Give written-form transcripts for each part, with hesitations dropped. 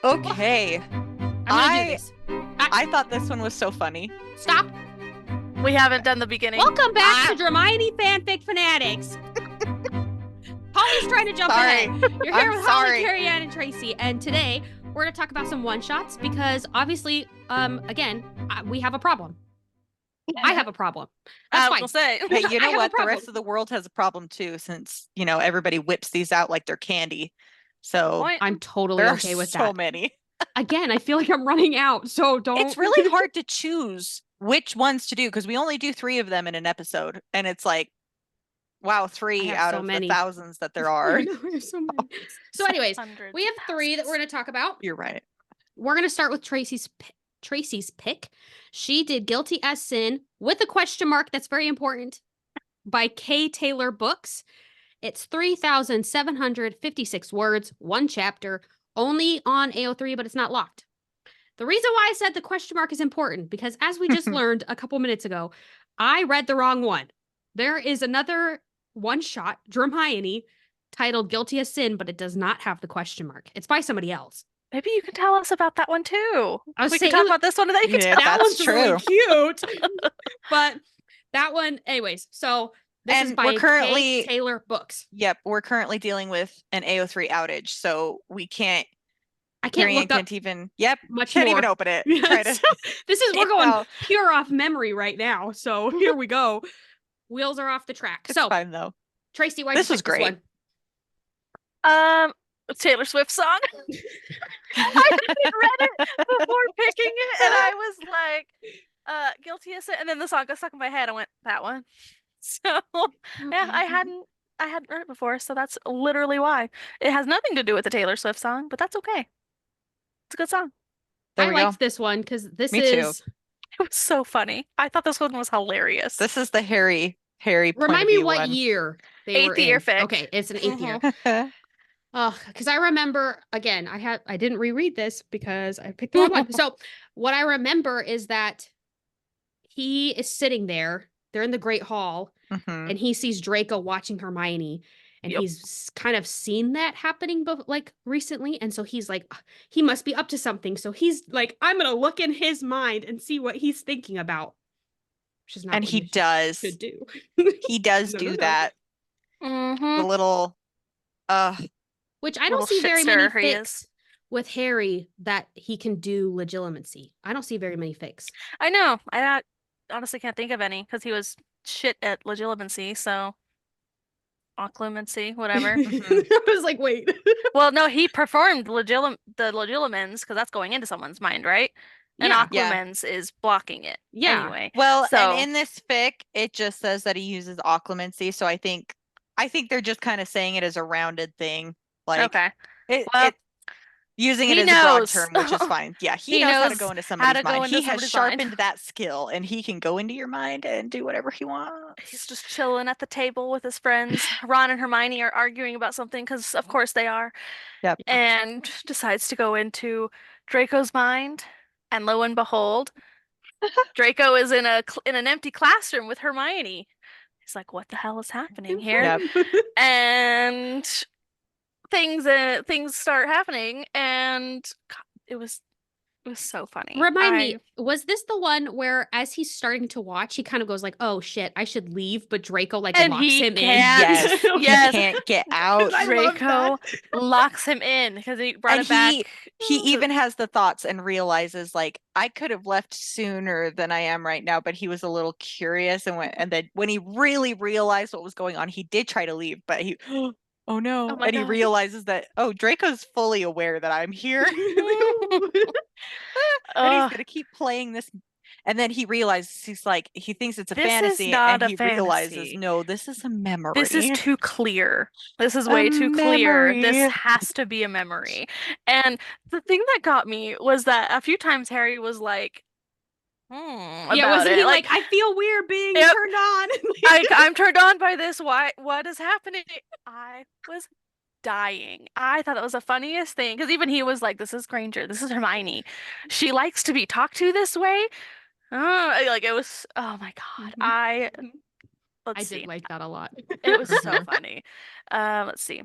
Okay. I'm gonna do this. I thought this one was so funny. Stop. We haven't done the beginning. Welcome back to Hermione Fanfic Fanatics. Holly's trying to jump ahead. You're here with Holly, Carrie Ann, and Tracy, and today we're going to talk about some one-shots because obviously, again, we have a problem. I have a problem. That's fine. We'll say. Hey, you know what? The rest of the world has a problem too, since everybody whips these out like they're candy. So I'm totally okay with that. So many. Again, I feel like I'm running out, so don't. It's really hard to choose which ones to do because we only do 3 of them in an episode, and it's like, wow, 3 out of the thousands that there are. There's so many. So, anyways, we have 3 that we're going to talk about. You're right. We're going to start with Tracy's pick. She did Guilty as Sin with a question mark. That's very important. By ktaylorbooks. It's 3,756 words, 1 chapter, only on AO3, but it's not locked. The reason why I said the question mark is important, because as we just learned a couple minutes ago, I read the wrong one. There is another one-shot, Hermione, titled Guilty as Sin, but it does not have the question mark. It's by somebody else. Maybe you can tell us about that one too. We can talk about this one, and then you can tell. That one's true. Really cute. But that one, anyways, so this is by ktaylorbooks. Yep, we're currently dealing with an AO3 outage, so we can't. I can't look up even. Much can't more. Even open it. We're going pure off memory right now. So here we go. Wheels are off the track. It's fine though. Tracy, why this was great. Taylor Swift song. I read it before picking it, and I was like, Guilty as Sin, and then the song got stuck in my head. I went, that one. So yeah, I hadn't read it before, so that's literally why. It has nothing to do with the Taylor Swift song, but that's okay. It's a good song. I liked this one because Me too. It was so funny. I thought this one was hilarious. This is the Harry. Remind me what year they were in. 8th year fic. Okay, it's an 8th year. Because I remember, again, I didn't reread this because I picked the wrong one. So what I remember is that he is sitting there. They're in the Great Hall, and he sees Draco watching Hermione, and he's kind of seen that happening, like recently, and so he's like, he must be up to something. So he's like, I'm gonna look in his mind and see what he's thinking about. Which is not. And he does. Should do. He does do that. The little. Which I don't see very many fics with Harry that he can do legitimacy. I don't see very many fics. I know. I honestly can't think of any because he was shit at legitimacy. So, occlumency, whatever. I was like, wait. Well, no, he performed the legilimens because that's going into someone's mind, right? And occlumens is blocking it. Yeah. Anyway. Well, and in this fic, it just says that he uses occlumency. So I think they're just kind of saying it as a rounded thing. Like, okay. Using it as a broad term, which is fine. Yeah, he knows how to go into somebody's mind. He has sharpened that skill, and he can go into your mind and do whatever he wants. He's just chilling at the table with his friends. Ron and Hermione are arguing about something, because of course they are. Yep. And decides to go into Draco's mind, and lo and behold, Draco is in an empty classroom with Hermione. He's like, what the hell is happening here? Yep. And things start happening, and God, it was so funny. Remind me, was this the one where as he's starting to watch, he kind of goes like, oh shit, I should leave, but Draco locks him in. Yes. He can't get out. Draco locks him in because he brought it back. He even has the thoughts and realizes, like, I could have left sooner than I am right now, but he was a little curious and then when he really realized what was going on, he did try to leave, but he oh no. And he realizes that, Draco's fully aware that I'm here. And he's going to keep playing this. And then he realizes, he thinks it's a fantasy. And he realizes, no, this is a memory. This is too clear. This is way too clear. This has to be a memory. And the thing that got me was that a few times Harry was like, wasn't he like, I feel weird being turned on? I'm turned on by this. What is happening? I was dying. I thought that was the funniest thing because even he was like, this is Granger, this is Hermione, she likes to be talked to this way. It was, oh my God. I did like that a lot. It was so funny. Let's see.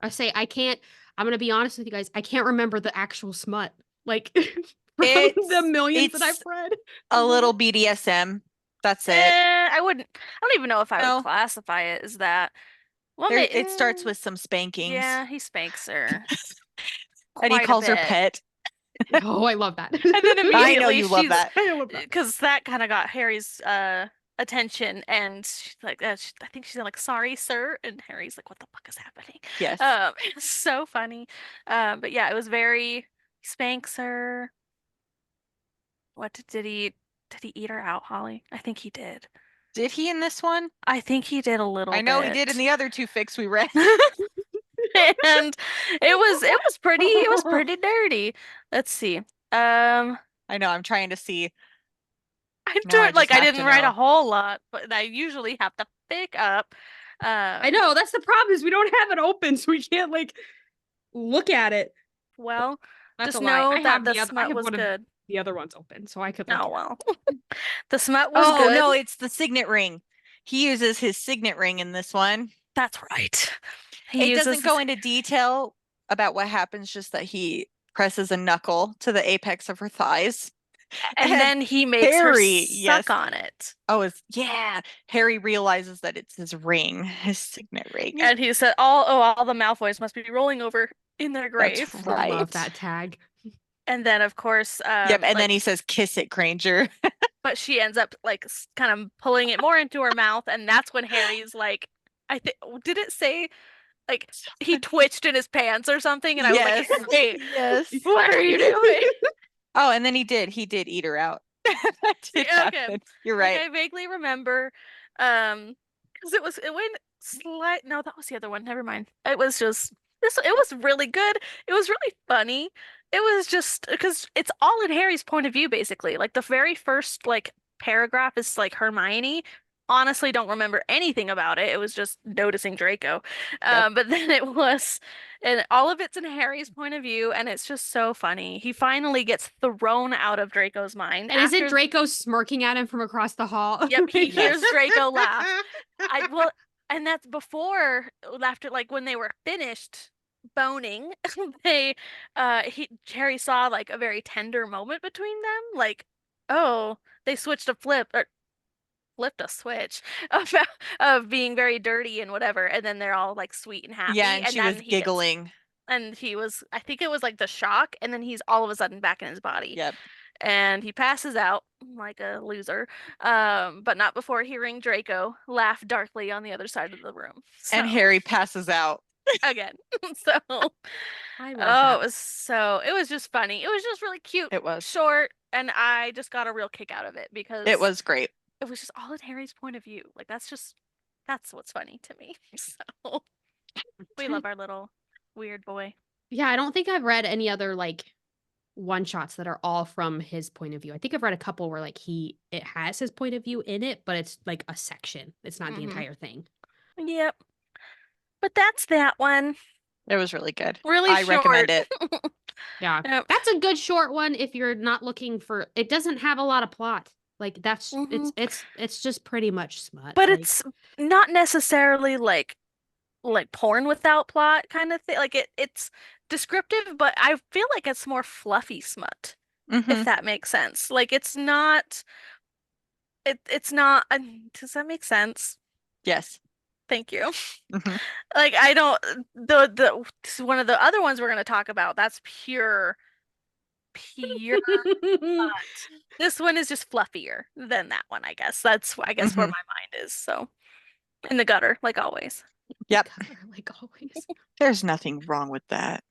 I say I'm gonna be honest with you guys. I can't remember the actual smut. Like from the millions that I've read. A little BDSM. That's it. I don't even know if I would No. classify it as that. Well, It starts with some spankings. Yeah, he spanks her. And he quite a calls her bit. pet. Oh, I love that. And then immediately I know you love that. I love that. because that kind of got Harry's attention, and she's like, I think she's like, "Sorry, sir," and Harry's like, "What the fuck is happening?" Yes. It's so funny. But yeah, it was very spanks her. What did he eat her out, Holly? I think he did. Did he in this one? I think he did a little I know he bit. did in the other 2 fics we read. And it was pretty dirty. Let's see. I know, I'm trying to see. I'm Now I doing like just I have didn't to write know. a whole lot, but I usually have to pick up. I know that's the problem is we don't have it open, so we can't like look at it. Well, That's just a lie. know I that have the I smut have was one of good. the other ones open, so I could look Oh at well. The smut was Oh, good. no, it's the signet ring. He uses his signet ring in this one. That's right. It doesn't go into detail about what happens, just that he presses a knuckle to the apex of her thighs. and and then he makes Harry, her suck yes. on it. Oh, yeah. Harry realizes that it's his ring, his signet ring. And he said, all the Malfoys must be rolling over in their grave. That's right. I love that tag. And then, of course, yep. And then he says, "Kiss it, Granger." but she ends up like kind of pulling it more into her mouth, and that's when Harry's like, I think, did it say like he twitched in his pants or something? And I was Yes. like, hey, Yes. what are you doing? Oh, and then he did eat her out. That did happen. You're right. Like, I vaguely remember, because it went no, that was the other one. Never mind. It was just this. It was really good. It was really funny. It was just because it's all in Harry's point of view, basically. Like the very first like paragraph is like Hermione. Honestly, don't remember anything about it. It was just noticing Draco. But then and all of it's in Harry's point of view, and it's just so funny. He finally gets thrown out of Draco's mind. And isn't Draco smirking at him from across the hall? Yep, he hears Draco laugh. And that's after like when they were finished boning, Harry saw like a very tender moment between them. Like, oh, they flipped a switch of being very dirty and whatever, and then they're all like sweet and happy. Yeah, and she was giggling. And I think it was like the shock, and then he's all of a sudden back in his body. Yep. And he passes out like a loser, but not before hearing Draco laugh darkly on the other side of the room. And Harry passes out again. So it was just funny. It was just really cute. It was short, and I just got a real kick out of it because it was great. It was just all in Harry's point of view. Like that's what's funny to me. So we love our little weird boy. Yeah, I don't think I've read any other like one shots that are all from his point of view. I think I've read a couple where like it has his point of view in it, but it's like a section. It's not the entire thing. Yep. But that's that one. It was really good. I recommend it. Yeah. Yep. That's a good short one if you're not looking for it doesn't have a lot of plot. Like that's it's just pretty much smut. But it's not necessarily like porn without plot kind of thing. Like it's descriptive, but I feel like it's more fluffy smut. If that makes sense. Like it's not does that make sense? Yes. Thank you. Like I don't the one of the other ones we're going to talk about, that's pure smut. This one is just fluffier than that one, I guess. That's where my mind is. So in the gutter, like always. Yep. Like always. There's nothing wrong with that.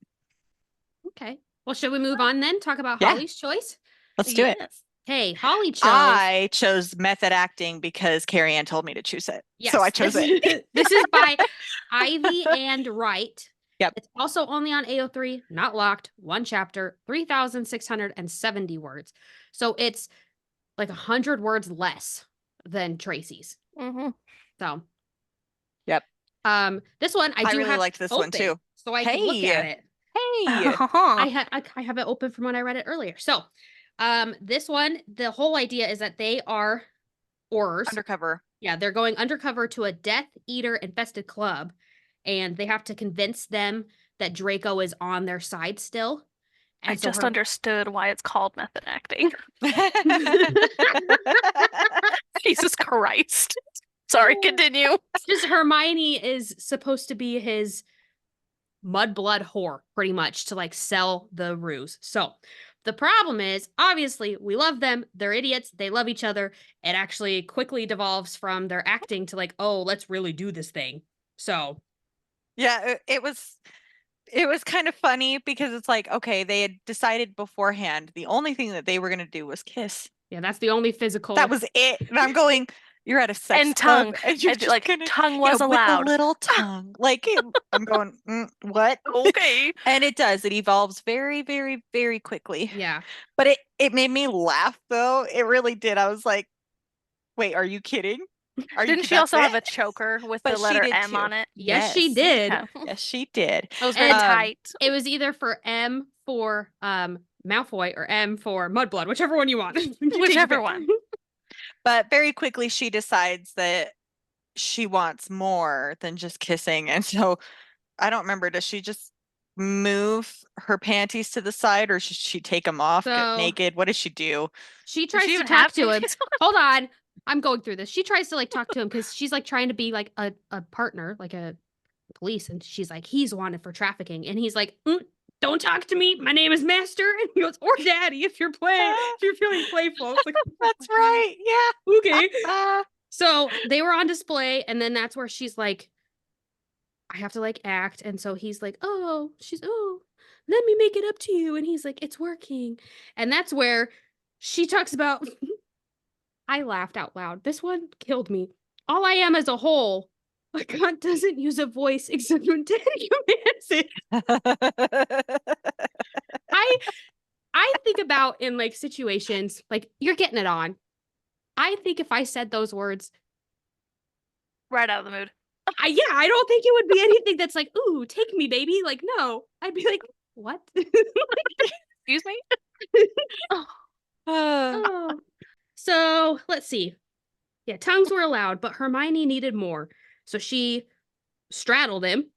Okay. Well, should we move on then? Talk about Holly's choice? Let's do it. Hey, Holly chose. I chose method acting because Carrie Ann told me to choose it. Yes, so I chose it. This is by Ivy and Wright. Yep. It's also only on AO3, not locked, one chapter, 3,670 words. So it's like 100 words less than Tracy's. So. Yep. This one I really liked this one too. So I can look at it. Hey. I have it open from when I read it earlier. So, this one, the whole idea is that they are Aurors. Undercover. Yeah, they're going undercover to a Death Eater infested club. and they have to convince them that Draco is on their side still. And I so just understood why it's called method acting. Jesus Christ. Sorry, continue. just Hermione is supposed to be his mudblood whore, pretty much, to like sell the ruse. So the problem is, obviously, we love them. They're idiots. They love each other. It actually quickly devolves from their acting to like, oh, let's really do this thing. So Yeah, it was kind of funny because it's like, okay, they had decided beforehand the only thing that they were going to do was kiss. yeah, that's the only physical. That was it. And I'm going, you're at a sex And club, tongue. and you're And, just like, gonna, tongue was with allowed. a little tongue. Like, I'm going, what? Okay. And it does. It evolves very, very, very quickly. Yeah. But it made me laugh, though. It really did. I was like, wait, are you kidding? Didn't she also have a choker with But the she letter did M too. on it? Yes, she Yes. did. Yeah. Yes, she did. It was very And, tight. It was either for M for Malfoy or M for Mudblood, whichever one you want. Whichever one. But very quickly, she decides that she wants more than just kissing. And so I don't remember, does she just move her panties to the side, or should she take them off, get So- naked? What does she do? She Does tries she to even talk have to him. panties on? Hold on. I'm going through this. She tries to like talk to him because she's like trying to be like a partner, like a police. And she's like, he's wanted for trafficking. And he's like, don't talk to me. My name is Master. And he goes, or Daddy, if you're feeling playful. It's like, That's right. Yeah. okay. So they were on display. And then that's where she's like, I have to like act. And so he's like, oh, let me make it up to you. And he's like, it's working. And that's where she talks about, I laughed out loud. This one killed me. All I am as a whole. My God doesn't use a voice except when Daddy commands it. I think about in like situations, like you're getting it on. I think if I said those words, Right out of the mood. I don't think it would be anything that's like, ooh, take me, baby. Like, no. I'd be like, what? Excuse me? Oh. So let's see. Yeah, tongues were allowed, but Hermione needed more. So she straddled him,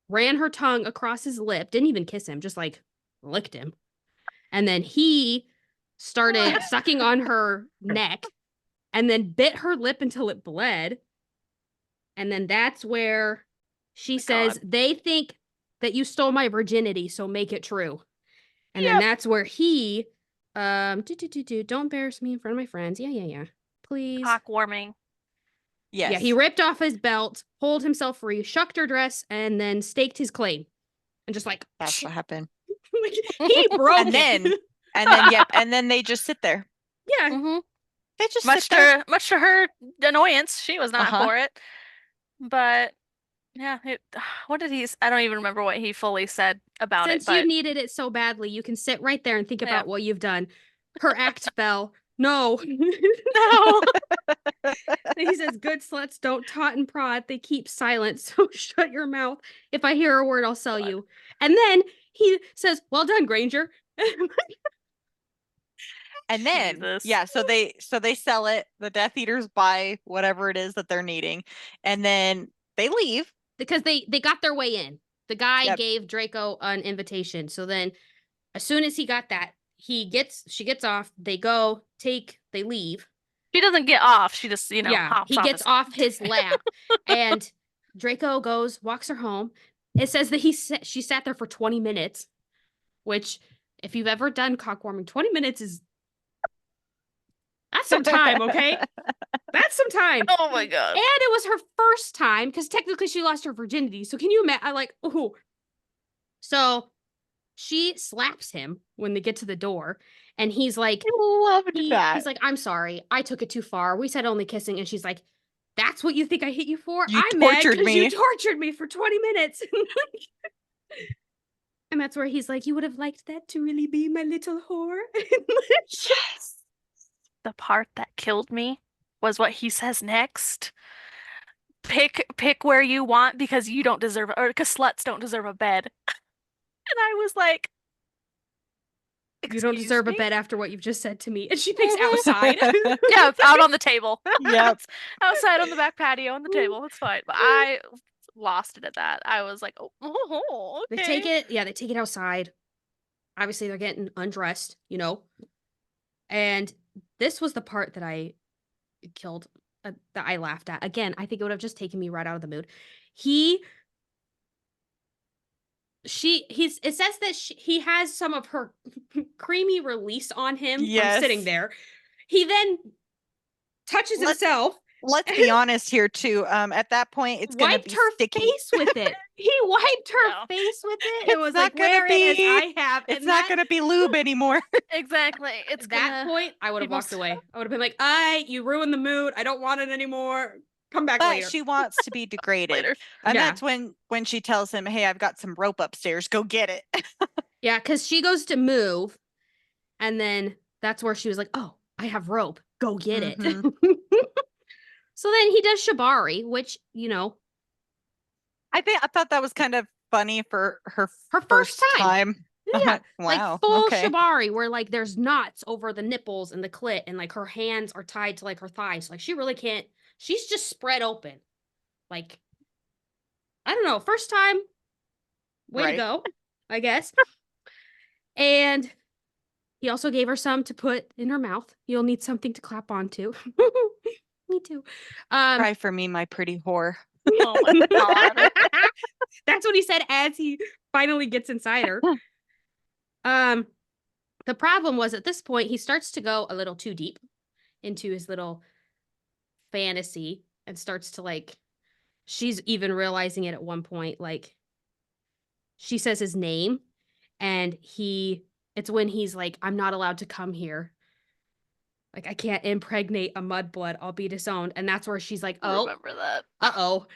ran her tongue across his lip, didn't even kiss him, just like licked him. And then he started sucking on her neck and then bit her lip until it bled. And then that's where she says, they think that you stole my virginity, so make it true. And then that's where he, don't embarrass me in front of my friends. Yeah. Please. Cock warming. Yes. Yeah, he ripped off his belt, pulled himself free, shucked her dress, and then staked his claim. And just like, That's what happened. he broke And then then they just sit there. Yeah. Mm-hmm. They just sit there. Much to her annoyance, she was not for it. But yeah, what did he? I don't even remember what he fully said about Since it. But you needed it so badly, you can sit right there and think about what you've done. Her act fell. No. no. He says, good sluts don't taunt and prod. They keep silent. So shut your mouth. If I hear a word, I'll sell you. And then he says, well done, Granger. And then, Jesus. so they sell it. The Death Eaters buy whatever it is that they're needing, and then they leave because they got their way in. The guy gave Draco an invitation. So then, as soon as he got that, she gets off. They leave. She doesn't get off. She just, hops he off gets off his lap, and Draco walks her home. It says that she sat there for 20 minutes, which, if you've ever done cockwarming, 20 minutes that's some time, okay? That's some time. Oh my God. And it was her first time, because technically she lost her virginity. So can you imagine? So she slaps him when they get to the door, and he's like, I loved that. He's like, I'm sorry, I took it too far. We said only kissing, and she's like, that's what you think I hit you for? I'm tortured mad me. You tortured me for 20 minutes. And that's where he's like, you would have liked that to really be my little whore? Yes. The part that killed me was what he says next. Pick where you want because you don't deserve it, or because sluts don't deserve a bed. And I was like, you don't deserve a bed after what you've just said to me. And she picks outside. Yeah, out on the table. Yep. Outside on the back patio on the table. It's fine. But lost it at that. I was like, oh, They okay. take it outside. Obviously, they're getting undressed, you know. And this was the part that I killed, that I laughed at. Again, I think it would have just taken me right out of the mood. It says that he has some of her creamy release on him from sitting Yes. there. He then touches himself. Let's be honest here too. At that point, it's gonna Wiped be her sticky. face with it. He wiped her Yeah. face with it. It's It was not like, gonna wear it as be- I have. It's And not gonna be lube anymore. Exactly. It's At that gonna point, I would have be walked most- away. I would have been like, you ruined the mood. I don't want it anymore. Come back But later. she wants to be degraded. later. And Yeah. that's when she tells him, "Hey, I've got some rope upstairs. Go get it." Yeah, because she goes to move, and then that's where she was like, "Oh, I have rope. Go get it." So then he does shibari, which, you know, I thought that was kind of funny for her first time. Yeah, Wow. like full okay. shibari, where like there's knots over the nipples and the clit, and like her hands are tied to like her thighs. Like she really can't. She's just spread open. Like, I don't know. First time, way to Right. go, I guess. And he also gave her some to put in her mouth. You'll need something to clap onto. Me too. Cry for me, my pretty whore. Oh my god. That's what he said as he finally gets inside her. The problem was at this point he starts to go a little too deep into his little fantasy and starts to like, she's even realizing it at one point, like she says his name and it's when he's like, I'm not allowed to come here. Like, I can't impregnate a mudblood. I'll be disowned. And that's where she's like, oh, Remember that. uh-oh.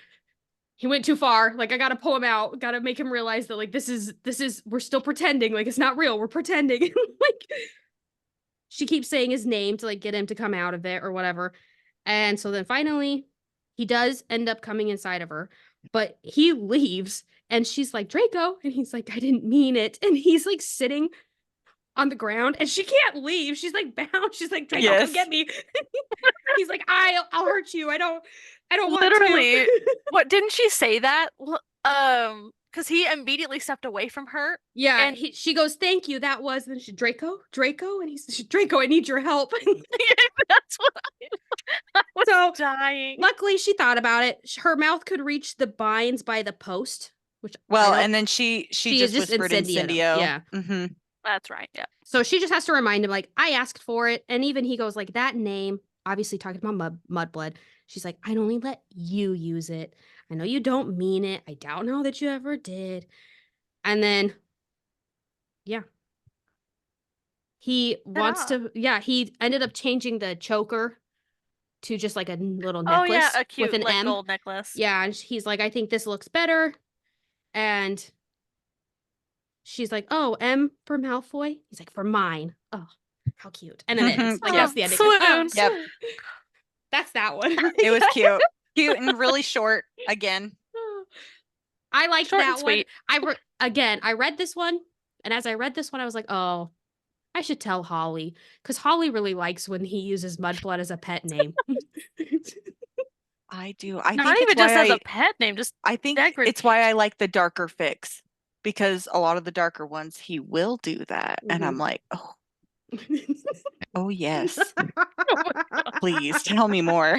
He went too far. Like, I gotta pull him out. Gotta make him realize that, like, this is, we're still pretending. Like, it's not real. We're pretending. Like, she keeps saying his name to, like, get him to come out of it or whatever. And so then finally, he does end up coming inside of her. But he leaves. And she's like, Draco. And he's like, I didn't mean it. And he's, like, sitting on the ground and she can't leave. She's like bound. She's like, Draco, Yes. come get me. He's like, I'll hurt you. I don't Literally. want to. What, didn't she say that? Because he immediately stepped away from her. Yeah, And- she goes, thank you. That was, and then she, Draco, and he's Draco, I need your help. That's what I was So dying. luckily she thought about it. Her mouth could reach the binds by the post, which Well, and then she just whispered incendied him. Yeah. Mm-hmm. That's right. Yeah. So she just has to remind him, like, I asked for it. And even he goes, like, that name, obviously talking about Mudblood. She's like, I'd only let you use it. I know you don't mean it. I doubt know that you ever did. And then, yeah. He wants to, he ended up changing the choker to just like a little necklace. Oh yeah, a cute with an like M. gold necklace. Yeah, and he's like, I think this looks better. And she's like, oh, M for Malfoy? He's like, for mine. Oh, how cute. And then it ends. Like, that's the ending. Swoon. Yep. That's that one. It was cute. Cute and really short again. I liked Short that and sweet. one. I read this one, and as I read this one, I was like, oh, I should tell Holly. Because Holly really likes when he uses Mudblood as a pet name. I do. I Not think even it's just why as a pet name, just I think degradation. it's why I like the darker Fics, because a lot of the darker ones he will do that, and I'm like, oh yes, please tell me more.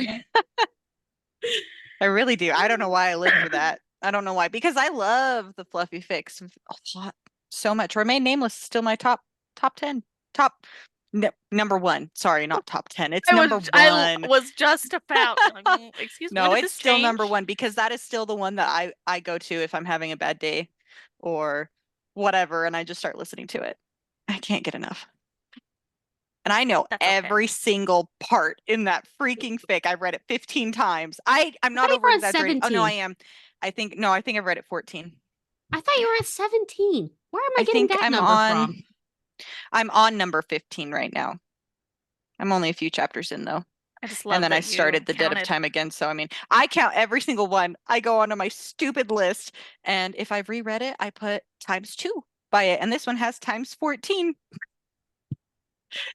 I really do. I don't know why I live for that. I don't know why, because I love the fluffy Fics a lot, so much. Remain Nameless is still my top 10, number one. Sorry, not top 10. It's number one. I was just about. Excuse me. No, when did it's this still change? number one, because that is still the one that I go to if I'm having a bad day or whatever, and I just start listening to it. I can't get enough. And I know That's okay. every single part in that freaking fic. I've read it 15 times. I'm not thought you were over at exaggerating. Oh no, 17. I am. I think I've read it 14. I thought you were at 17. Where am I getting think that I'm number on from? I'm on number 15 right now. I'm only a few chapters in though. I just love And then that I started you The Dead of counted. Time again. So I mean, I count every single one. I go onto my stupid list, and if I've reread it, I put ×2 by it. And this one has ×14.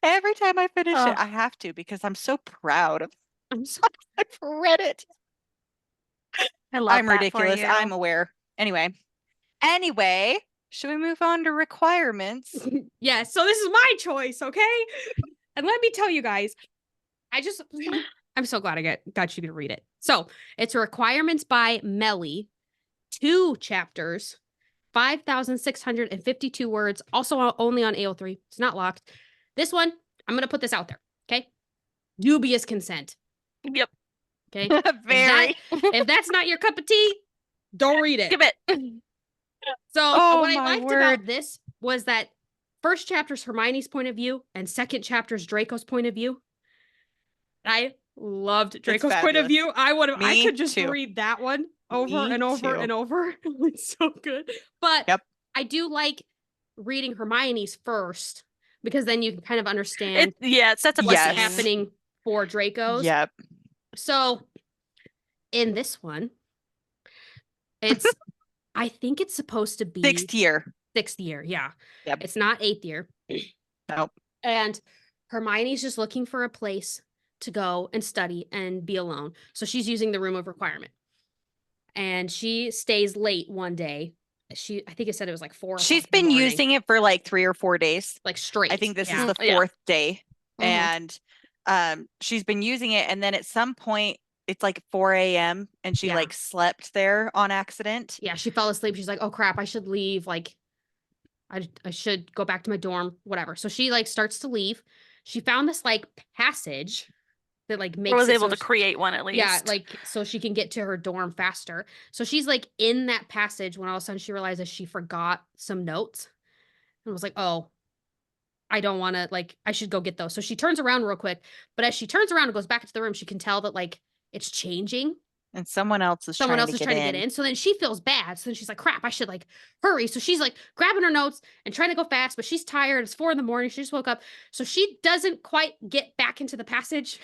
Every time I finish it, I have to, because I'm so proud of I'm so I've read it. I love I'm that ridiculous. for you. I'm aware. Anyway, should we move on to requirements? Yeah, so this is my choice, okay? And let me tell you guys, I'm so glad I got you to read it. So it's Requirements by Melley, 2 chapters, 5,652 words, also only on AO3. It's not locked. This one, I'm going to put this out there, okay? Dubious consent, Yep. okay? Very. If that's not your cup of tea, don't read it. Skip it. So Oh, what I my liked word. about this was that first chapter's Hermione's point of view and second chapter's Draco's point of view. I loved Draco's point of fabulous. view. I Me could just too. read that one over Me and over too. and over. It's so good. But Yep. I do like reading Hermione's first because then you can kind of understand It sets up what's a scene. happening for Draco's. Yep. So in this one, I think it's supposed to be 6th year. 6th year. Yeah. Yep. It's not 8th year. Nope. And Hermione's just looking for a place to go and study and be alone. So she's using the room of requirement. And she stays late one day. I think it said it was like 4 o'clock She's in the been morning, using it for like 3 or 4 days. like straight. I think this Yeah. is the Yeah. 4th day. Mhm. And she's been using it, and then at some point it's like 4 a.m. and she Yeah. like slept there on accident. Yeah, she fell asleep. She's like, oh crap, I should leave. Like, I should go back to my dorm, whatever. So she like starts to leave. She found this like passage that like makes I was it able so to create one at least. yeah, like so she can get to her dorm faster. So she's like in that passage when all of a sudden she realizes she forgot some notes and was like, oh, I don't want to, like, I should go get those. So she turns around real quick. But as she turns around and goes back into the room, she can tell that like it's changing. And someone else is Someone trying else to is get trying in. to get in. So then she feels bad. So then she's like, crap, I should like hurry. So she's like grabbing her notes and trying to go fast, but she's tired. It's 4 a.m. She just woke up. So she doesn't quite get back into the passage.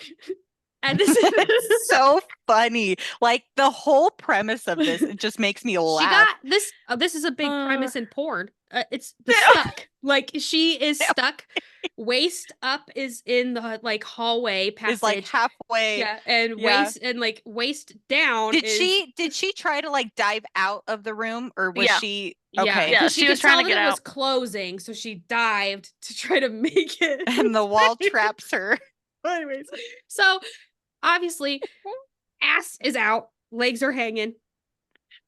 And this is So funny. Like the whole premise of this, it just makes me laugh. she got this. This is a big premise in porn. It's the stuck. Like she is stuck. Waist up is in the like hallway passage. Is like halfway. Yeah, and Yeah. waist down. Did she try to like dive out of the room, or was Yeah. she Yeah, okay? Yeah, she she could was trying tell to that get it was out. closing, so she dived to try to make it. And the wall traps her. Anyways, so obviously, ass is out, legs are hanging.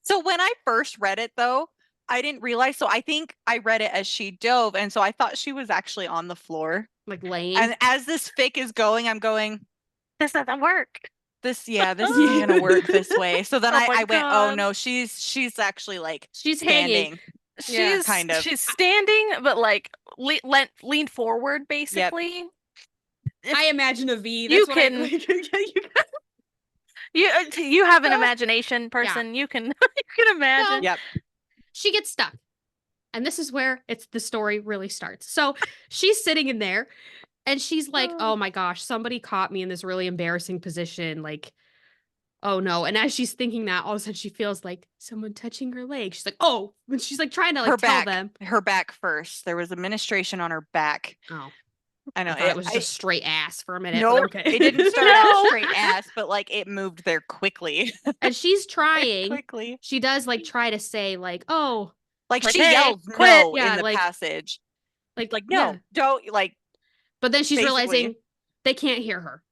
So when I first read it though, I didn't realize. So I think I read it as she dove, and so I thought she was actually on the floor. Like laying. And as this fic is going, I'm going, This doesn't work. this isn't gonna work this way. So then Oh my I went, oh God. no, she's actually like She's standing. Yeah, kind of. She's standing, but like leaned forward, basically. I imagine a V. You That's what can- I, You have an imagination, person. You can imagine. Yep. she gets stuck. And this is where the story really starts. So she's sitting in there and she's like, oh my gosh, somebody caught me in this really embarrassing position. Like, oh no. And as she's thinking that, all of a sudden she feels like someone touching her leg. She's like, oh, and she's like trying to like Her tell back. them. Her back first. There was administration on her back. Oh, I know. I thought it was just straight ass for a minute. No, but okay. it didn't start No. out straight ass, but like it moved there quickly. And she's trying. quickly. She does like try to say like, oh, Like Like, she hey, yells quit. no Yeah, in the like- passage. like Like, yeah. no, don't like But then she's Basically. realizing they can't hear her.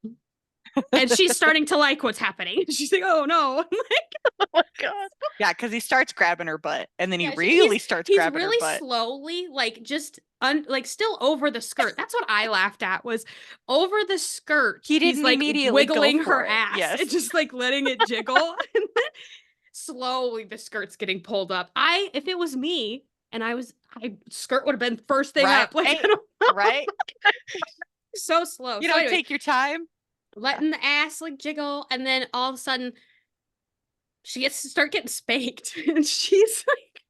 And she's starting to like what's happening. She's like, oh no. Oh my God. yeah, because he starts grabbing her butt and then Yeah, he really starts He's grabbing really her butt. slowly, like just like still over the skirt. That's what I laughed at was over the skirt. He he's didn't like immediately go wiggling for her it, ass yes. and just like letting it jiggle. And then slowly the skirt's getting pulled up. If it was me and skirt would have been first thing up. Like, Right. I don't know. Right? So slow. You So don't anyway, take your time. letting the ass like jiggle, and then all of a sudden she gets to start getting spanked, and she's like,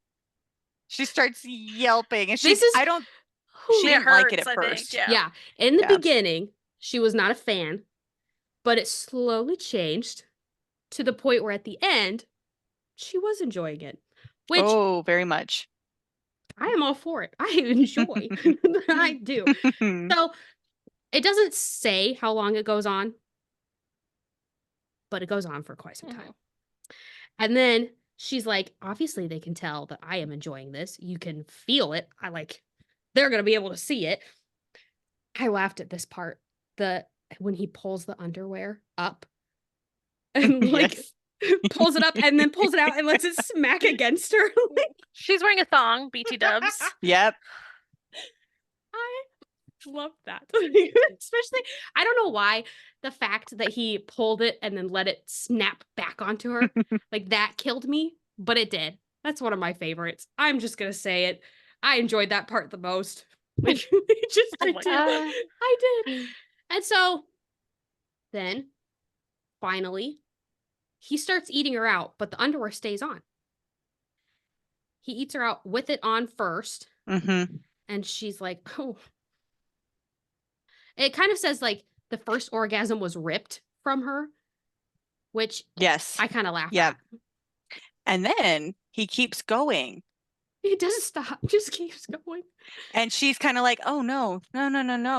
She starts yelping and This she's is- I don't she It didn't like it hurts, at I think, first. yeah. yeah. In the Yeah. beginning, she was not a fan, but it slowly changed to the point where at the end, she was enjoying it, which Oh, very much. I am all for it. I enjoy. I do. So it doesn't say how long it goes on, but it goes on for quite some time. And then she's like, obviously they can tell that I am enjoying this. You can feel it. They're going to be able to see it. I laughed at this part. When he pulls the underwear up and Yes. pulls it up and then pulls it out and lets it smack against her. She's wearing a thong, BT dubs. Yep. I love that. Especially, I don't know why the fact that he pulled it and then let it snap back onto her, like that killed me, but it did. That's one of my favorites. I'm just gonna say it. I enjoyed that part the most. Like, I did. I did. And so then finally he starts eating her out, but the underwear stays on. He eats her out with it on first. Mm-hmm. And she's like, oh. It kind of says like the first orgasm was ripped from her, which Yes. I kind of laugh Yeah. at. And then he keeps going. He doesn't stop, just keeps going. And she's kind of like, oh no,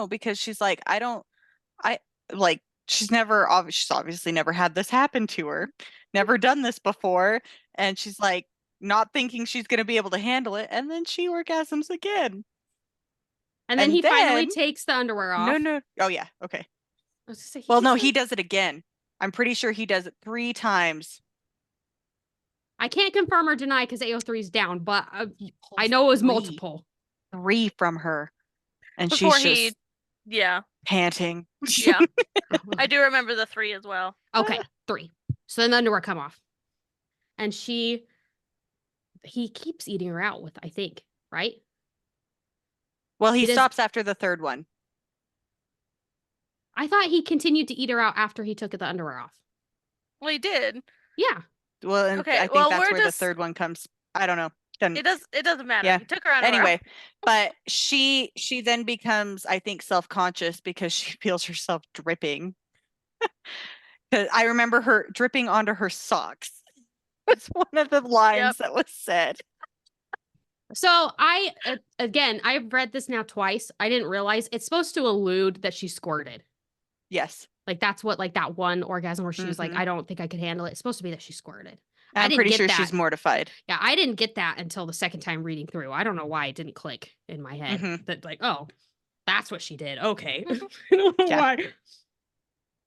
because she's like, she's obviously never had this happen to her, never done this before. And she's like, not thinking she's going to be able to handle it. And then she orgasms again. And then he finally takes the underwear off. No. Oh, yeah. Okay. I was gonna say, Well, no, he does it again. I'm pretty sure he does it 3 times. I can't confirm or deny because AO3 is down, but I know it was multiple. 3 from her. And Before she's just panting. Yeah. I do remember the 3 as well. Okay, 3. So then the underwear come off. And he keeps eating her out with, I think, right? Well, he stops after the 3rd one. I thought he continued to eat her out after he took the underwear off. Well, he did. Yeah. Well, okay, I think that's where the 3rd one comes. I don't know. It doesn't matter. Yeah. He took her underwear anyway, off. But she then becomes, I think, self-conscious because she feels herself dripping. Because I remember her dripping onto her socks. That's one of the lines that was said. So I've read this now twice. I didn't realize it's supposed to allude that she squirted. Yes. Like that's what, like that one orgasm where she was like, I don't think I could handle it. It's supposed to be that she squirted. I'm pretty sure she's mortified. Yeah, I didn't get that until the second time reading through. I don't know why it didn't click in my head that like, oh, that's what she did. Okay. I don't know why.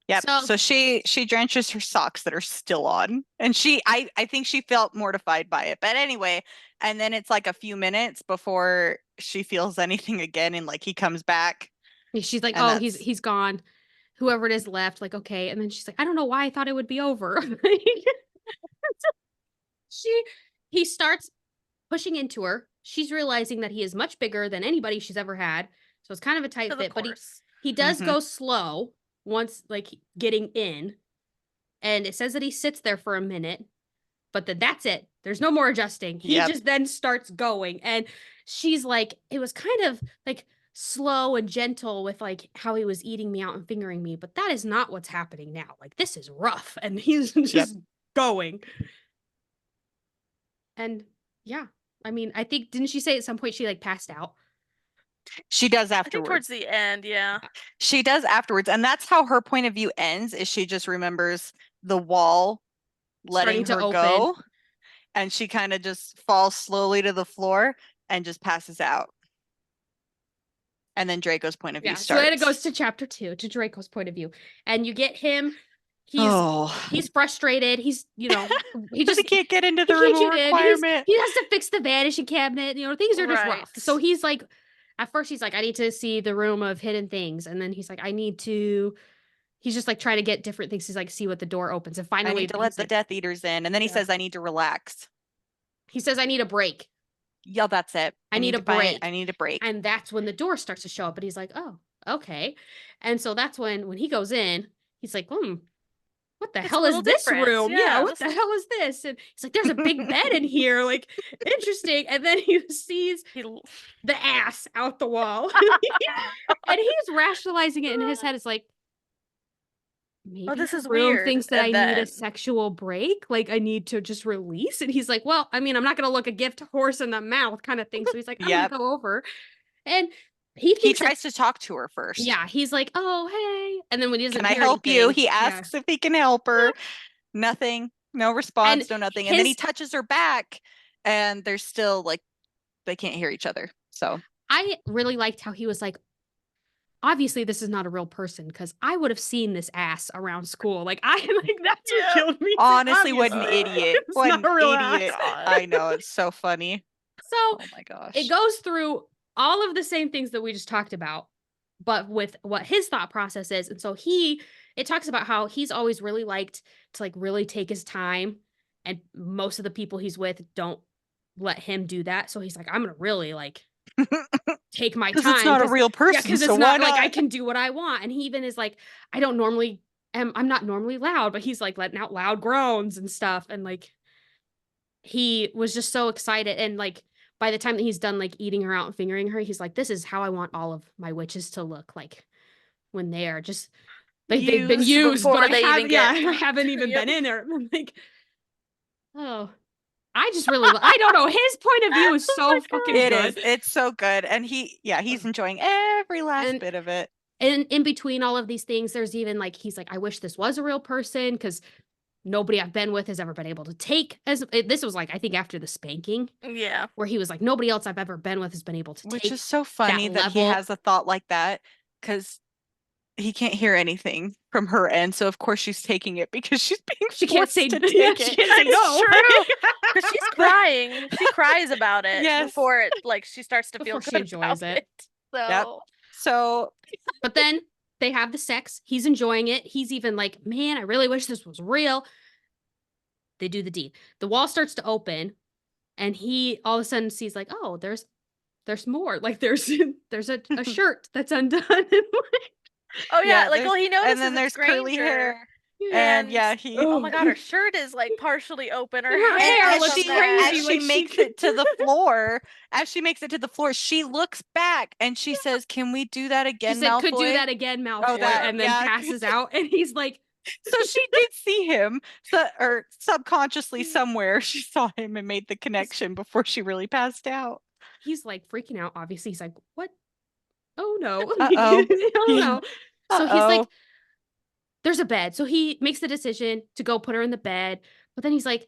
Yep. So she drenches her socks that are still on. And I think she felt mortified by it. But anyway, and then it's like a few minutes before she feels anything again, and like he comes back. She's like, oh, he's gone. Whoever it is left, like, okay. And then she's like, I don't know why I thought it would be over. He starts pushing into her. She's realizing that he is much bigger than anybody she's ever had. So it's kind of a tight fit, but he does go slow once like getting in. And it says that he sits there for a minute, but that's it. There's no more adjusting. He just then starts going. And she's like, it was kind of like slow and gentle with like how he was eating me out and fingering me, but that is not what's happening now. Like this is rough. And he's just going. And yeah, I mean, I think, didn't she say at some point she like passed out? She does afterwards. I think towards the end, yeah. She does afterwards. And that's how her point of view ends, is she just remembers the wall letting her go. And she kind of just falls slowly to the floor and just passes out. And then Draco's point of view starts. So then it goes to chapter 2, to Draco's point of view. And you get him. He's frustrated. He's, he can't get into the removal requirement. He has to fix the vanishing cabinet. Things are just rough. So he's like, at first he's like, I need to see the room of hidden things. And then he's like, he's just like trying to get different things. He's like, see what the door opens. And finally, I need to let the Death Eaters in. And then he says, I need to relax. He says, I need a break. Yeah, that's it. I need a break. I need a break. And that's when the door starts to show up. But he's like, oh, okay. And so that's when he goes in, he's like, what the hell is this room? Yeah, what the hell is this? And he's like, there's a big bed in here. Like, interesting. And then he sees the ass out the wall. And he's rationalizing it in his head. It's like, maybe this is room weird. Thinks that I need a sexual break. Like, I need to just release. And he's like, well, I mean, I'm not going to look a gift horse in the mouth kind of thing. So he's like, I'm going to go over. And he tries to talk to her first. Yeah, he's like, "Oh, hey," and then when he doesn't, can I help you? He asks if he can help her. Nothing. No response, no nothing. And then he his- touches her back and they're still like, they can't hear each other. So I really liked how he was like, obviously this is not a real person because I would have seen this ass around school. Like that's what killed me. honestly, what an Obviously, idiot. it's What not an a real idiot. ass. I know, it's so funny. So Oh my gosh. it goes through all of the same things that we just talked about, but with what his thought process is. And so it talks about how he's always really liked to like really take his time. And most of the people he's with don't let him do that. So he's like, I'm going to really like take my time. Because it's not a real person. Because so it's why not like I can do what I want. And he even is like, I'm not normally loud, but he's like letting out loud groans and stuff. And like, he was just so excited. And like, by the time that he's done like eating her out and fingering her, he's like, this is how I want all of my witches to look like when they are just they've been used, before but they even get- I haven't even Yep. been in there. I'm like, oh, I just really, I don't know. His point of view is so fucking It good. is. It's so good. And he's enjoying every last And- bit of it. And in between all of these things, there's even like, he's like, I wish this was a real person because nobody I've been with has ever been able to take this was like, I think after the spanking. Yeah. Where he was like, nobody else I've ever been with has been able to Which take. is so funny that he level. has a thought like that because he can't hear anything from her end. So of course she's taking it because she's being She can't forced say to yeah, take she it. can't say no. True. Because she's crying. She cries about it Yes. before it like she starts to feel Before good she enjoys about it. So Yep. So But then they have the sex. He's enjoying it. He's even like, man, I really wish this was real. They do the deed. The wall starts to open, and he all of a sudden sees like, oh, there's more. Like there's a shirt that's undone. oh yeah, like there's- well he notices and then it's there's curly Granger. hair. And And yeah, he oh my god, her shirt is like partially open. Her Her hair hair as looks looks she, crazy, as like she she makes could- it to the floor, she looks back and she says, "Can we do that again, She said, Malfoy?" could do that again, Malfoy, that- and then yeah. passes out. And he's like, So she did see him, or subconsciously somewhere she saw him and made the connection before she really passed out. he's like freaking out. Obviously, he's like, what? Oh no. Uh-oh. Oh Yeah. no. So he's like, Uh-oh. there's a bed. So he makes the decision to go put her in the bed. But then he's like,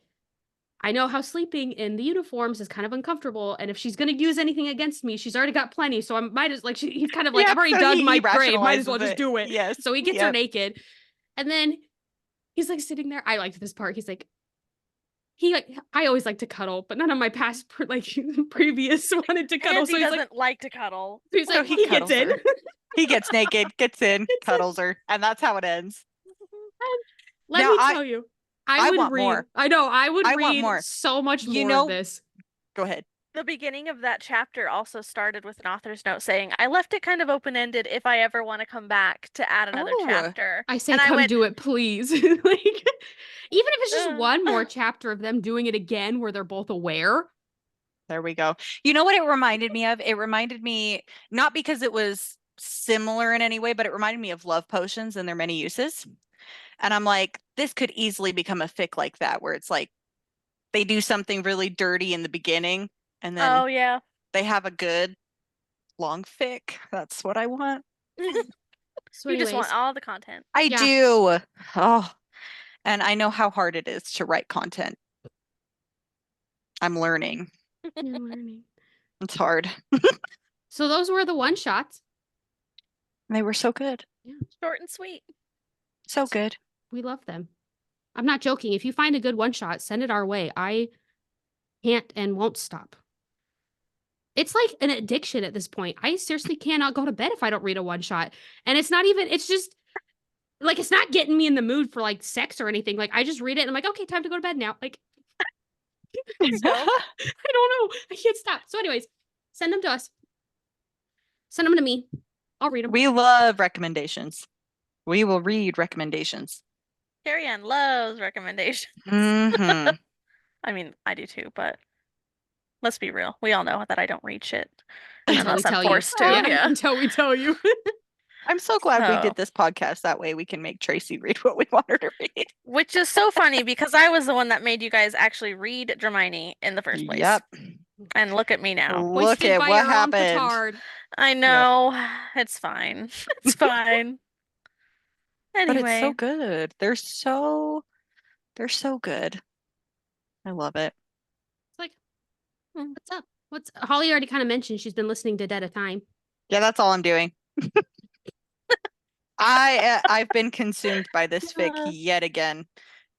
I know how sleeping in the uniforms is kind of uncomfortable. And if she's going to use anything against me, she's already got plenty. So I might as like, he's kind of like, Yeah, I've already so dug he my grave. Might as rationalizes well just it. do it. Yes. So he gets her Yep. naked. And then he's like sitting there. I liked this part. He's like, I always like to cuddle, but none of my past previous wanted to cuddle. And So he he's doesn't like, like to cuddle. so he he gets cuddles in. her. He gets naked, gets in, cuddles her, and that's how it ends. Let Now, me tell you, I would want read. more. I know I would I want read more. so much You more know- of this. Go ahead. The beginning of that chapter also started with an author's note saying, I left it kind of open-ended if I ever want to come back to add another Oh. chapter. I say, And I come went- do it, please. Like, even if it's just Uh. one more chapter of them doing it again, where they're both aware. There we go. You know what it reminded me of? It reminded me, not because it was similar in any way, but it reminded me of love potions and their many uses. And I'm like, this could easily become a fic like that, where it's like they do something really dirty in the beginning and then Oh yeah. they have a good long fic. That's what I want. So You just want anyways, all the content. I Yeah. do. Oh, and I know how hard it is to write content. I'm learning. you're learning. It's hard. So those were the one shots. They were so good. Short and sweet. So good. We love them. I'm not joking. If you find a good one shot, send it our way. I can't and won't stop. It's like an addiction at this point. I seriously cannot go to bed if I don't read a one shot. And it's not even, it's just like, it's not getting me in the mood for like sex or anything. Like, I just read it and I'm like, okay, time to go to bed now. Like, I don't know. I can't stop. So, anyways, send them to us. Send them to me. I'll read them. We love recommendations. We will read recommendations. Carrie Ann loves recommendations. Hmm I mean, I do too, but let's be real. We all know that I don't read shit Until we unless tell I'm you. forced to. Yeah, Yeah. until we tell you. I'm so glad we So- did this podcast. That way we can make Tracy read what we want her to read. Which is so funny because I was the one that made you guys actually read Hermione in the first place. Yep. And look at me now. Look Hoisted at by what your own happened. petard. I know. It's fine. It's fine. But Anyway. it's so good. They're so good. I love it. It's like, what's up? What's Holly already kind of mentioned she's been listening to Dead of Time. Yeah, that's all I'm doing. I've been consumed by this fic yet again,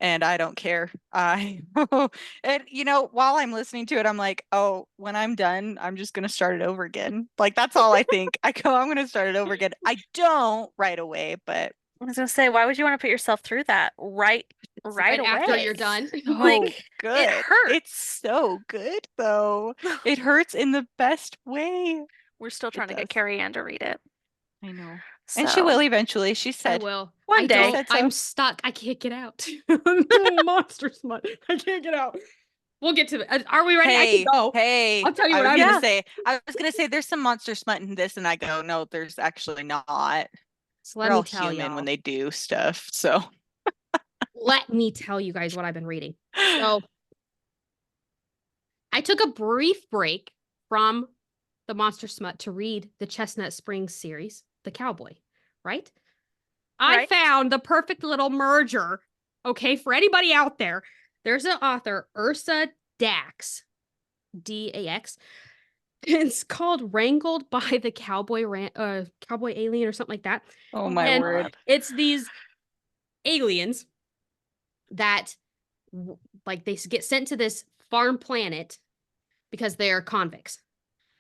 and I don't care. And while I'm listening to it, I'm like, oh, when I'm done, I'm just gonna start it over again. Like that's all I think. I'm gonna start it over again. I don't right away, but I was gonna say, why would you want to put yourself through that right Right away? after you're done. so Like, good. it hurts. It's so good though. It hurts in the best way. We're still trying to does. get Carrie Ann to read it. I know. And she So, will eventually. She I said, will. One day. said so. I'm stuck. I can't get out. Monster smut. I can't get out. We'll get to it. Are we ready? I can go. Hey, I'll tell you what I was I'm gonna Yeah. say. I was gonna say there's some monster smut in this, and I go, no, there's actually not. So They're let me all tell human y'all. when they do stuff. So Let me tell you guys what I've been reading. So I took a brief break from the Monster Smut to read the Chestnut Springs series, The Cowboy, right? I Right. found the perfect little merger, okay, for anybody out there. There's an author, Ursa Dax, D-A-X. It's called Wrangled by the Cowboy Alien or something like that. oh my And word. it's these aliens that like they get sent to this farm planet because they're convicts.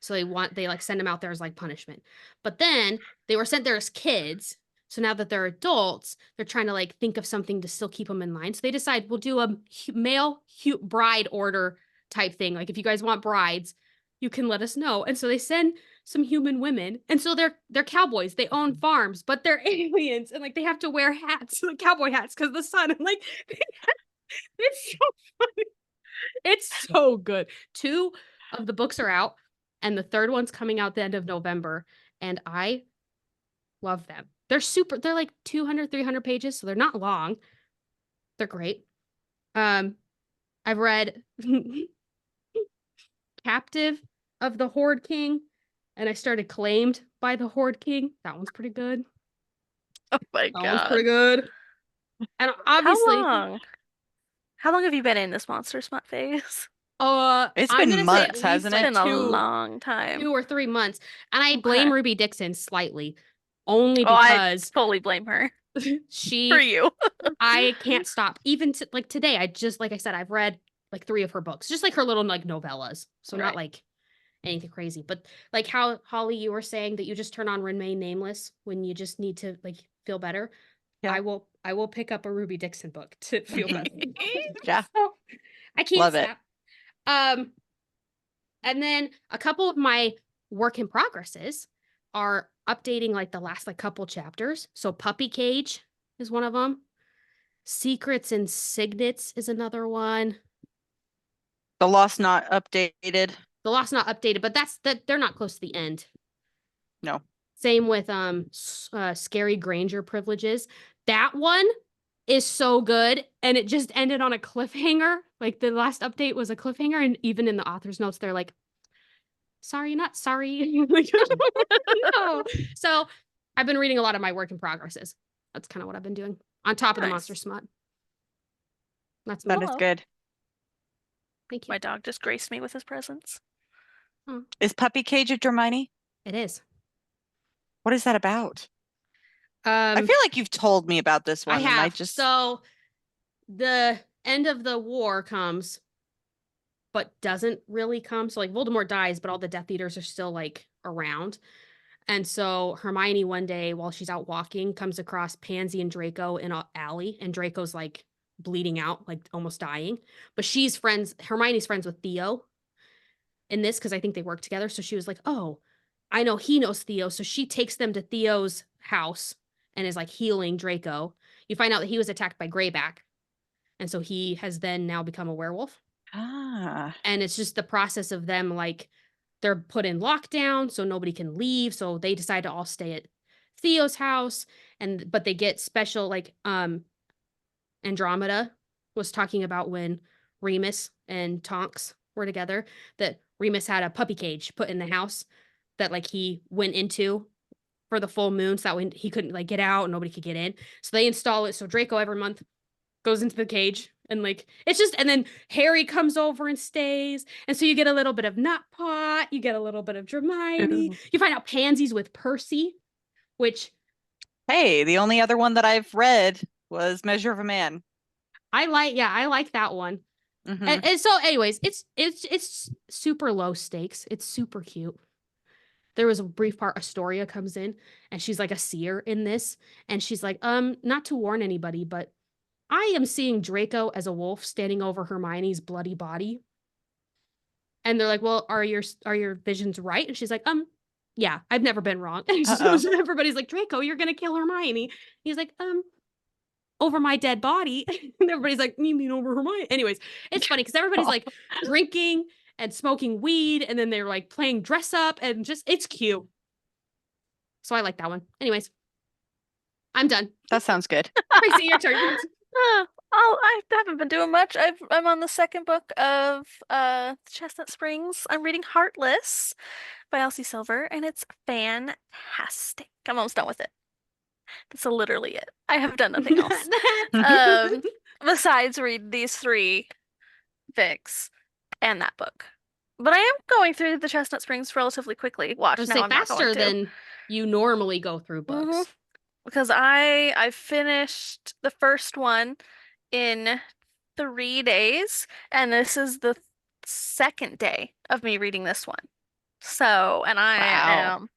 So they like send them out there as like punishment. But then they were sent there as kids. So now that they're adults, they're trying to like think of something to still keep them in line. So they decide we'll do a male bride order type thing. Like if you guys want brides, you can let us know. And so they send some human women. And so they're cowboys. They own farms, but they're aliens and like they have to wear hats, like cowboy hats because of the sun. And like it's so funny. It's so good. 2 of the books are out, and the third one's coming out the end of November, and I love them. They're like 200, 300 pages, so they're not long. They're great. I've read Captive of the Horde King, and I started Claimed by the Horde King. That one's pretty good. Oh my That one's God. pretty good. And obviously, How long have you been in this monster smut phase? It's I'm been gonna say months, at least hasn't like it? It's been a 2 long time. 2 or 3 months. And I Okay. blame Ruby Dixon slightly, only Oh, I because totally blame her for she you. I can't stop. Even like today, like I said, I've read like 3 of her books, just like her little like novellas. So not Right. like anything crazy, but like how Holly, you were saying that you just turn on Remain Nameless when you just need to like feel better. Yeah. I will pick up a Ruby Dixon book to feel better. Yeah. So, I can't Love it. stop. And then a couple of my work in progresses are updating like the last like couple chapters. So Puppy Cage is one of them. Secrets and Signets is another one. The Lost Not updated. The Lost Not updated, but they're not close to the end. No. Same with Scary Granger Privileges. That one is so good, and it just ended on a cliffhanger. Like the last update was a cliffhanger, and even in the author's notes, they're like, "Sorry, not sorry." Like, no. So I've been reading a lot of my work in progresses. That's kind of what I've been doing on top of the Nice. Monster Smut. That's That me. is Hello. good. Thank you. My dog just graced me with his presence. Is Puppy Cage a Hermione? It is. What is that about? I feel like you've told me about this one. I have. And I just So the end of the war comes, but doesn't really come. So like Voldemort dies, but all the Death Eaters are still like around. And so Hermione one day while she's out walking comes across Pansy and Draco in an alley, and Draco's like bleeding out, like almost dying. But Hermione's friends with Theo in this because I think they work together. So she was like, "Oh, I know he knows Theo." So she takes them to Theo's house and is like healing Draco. You find out that he was attacked by Greyback. And so he has then now become a werewolf. And it's just the process of them like they're put in lockdown so nobody can leave. So they decide to all stay at Theo's house. But they get special like Andromeda was talking about when Remus and Tonks were together, that Remus had a puppy cage put in the house that like he went into for the full moon, so that way he couldn't like get out and nobody could get in. So they install it. So Draco every month goes into the cage And like, it's just, and then Harry comes over and stays. And so you get a little bit of Nutpot, you get a little bit of Hermione. Ooh. You find out Pansy's with Percy, which Hey, the only other one that I've read was Measure of a Man. I like that one. Mm-hmm. And so anyways, it's super low stakes. It's super cute. There was a brief part Astoria comes in and she's like a seer in this. And she's like, not to warn anybody, but I am seeing Draco as a wolf standing over Hermione's bloody body. And they're like, well, are your visions right? And she's like, yeah, I've never been wrong. And so everybody's like, Draco, you're gonna kill Hermione. He's like, over my dead body. And everybody's like, you mean over Hermione? Anyways, it's funny because everybody's like drinking and smoking weed, and then they're like playing dress up, and just it's cute. So I like that one. Anyways, I'm done. That sounds good. Tracy, your turn. I haven't been doing much. I'm on the second book of Chestnut Springs. I'm reading Heartless by Elsie Silver, and it's fantastic. I'm almost done with it. That's literally it. I have done nothing else. Besides read these 3 fics and that book. But I am going through the Chestnut Springs relatively quickly. Watch, now I'm not faster going to. than you normally go through books. Because I finished the first one in 3 days, and this is the second day of me reading this one. So, and I am.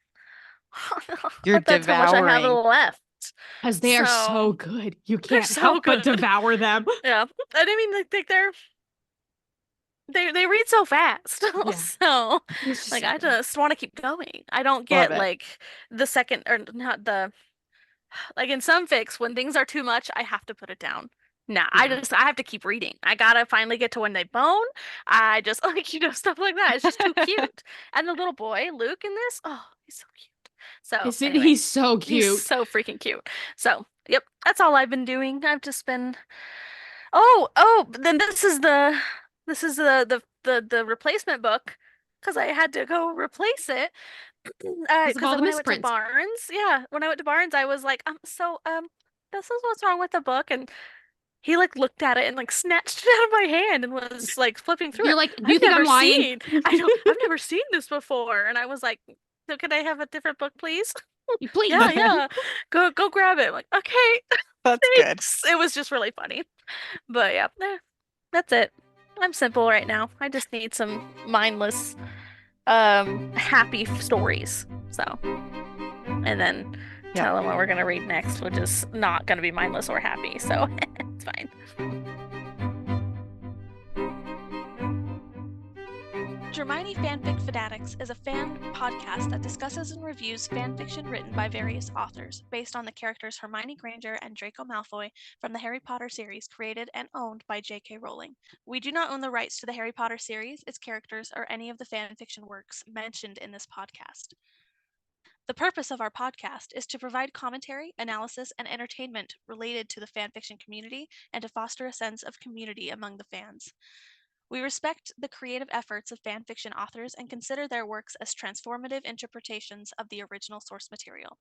You're That's how much I have devouring. left. Because they are so good. You can't so help but good. devour them. Yeah. I mean, like they read so fast. Yeah. So, It's just like, so I good. just want to keep going. I don't Love get it. like the second or not the like in some fics when things are too much, I have to put it down. Nah, Yeah. I have to keep reading. I gotta finally get to when they bone. I just like stuff like that. It's just too cute. And the little boy Luke in this, oh, he's so cute. So anyway, He's so cute. he's so freaking cute. So yep, that's all I've been doing. I've just been but then this is the replacement book because I had to go replace it. Because of all the When I went to misprints. Barnes, when I went to Barnes, I was like, this is what's wrong with the book, and he like looked at it and like snatched it out of my hand and was like flipping through You're it. like, do you think I'm lying? I've never seen this before, and I was like, so can I have a different book, please? Please. Yeah. Go grab it. I'm like, okay, That's good. thanks. It was just really funny, but yeah, that's it. I'm simple right now. I just need some mindless happy stories. So, and then tell them what we're gonna read next, which is not gonna be mindless or happy. So it's fine. Hermione Fanfic Fanatics is a fan podcast that discusses and reviews fanfiction written by various authors, based on the characters Hermione Granger and Draco Malfoy from the Harry Potter series created and owned by J.K. Rowling. We do not own the rights to the Harry Potter series, its characters, or any of the fanfiction works mentioned in this podcast. The purpose of our podcast is to provide commentary, analysis, and entertainment related to the fanfiction community and to foster a sense of community among the fans. We respect the creative efforts of fanfiction authors and consider their works as transformative interpretations of the original source material.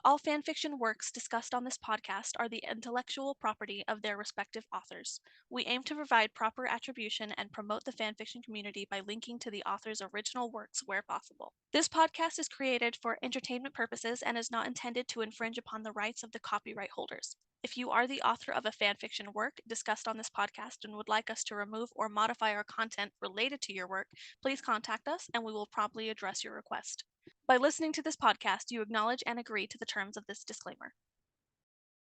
All fanfiction works discussed on this podcast are the intellectual property of their respective authors. We aim to provide proper attribution and promote the fanfiction community by linking to the author's original works where possible. This podcast is created for entertainment purposes and is not intended to infringe upon the rights of the copyright holders. If you are the author of a fanfiction work discussed on this podcast and would like us to remove or modify our content related to your work, please contact us and we will promptly address your request. By listening to this podcast, you acknowledge and agree to the terms of this disclaimer.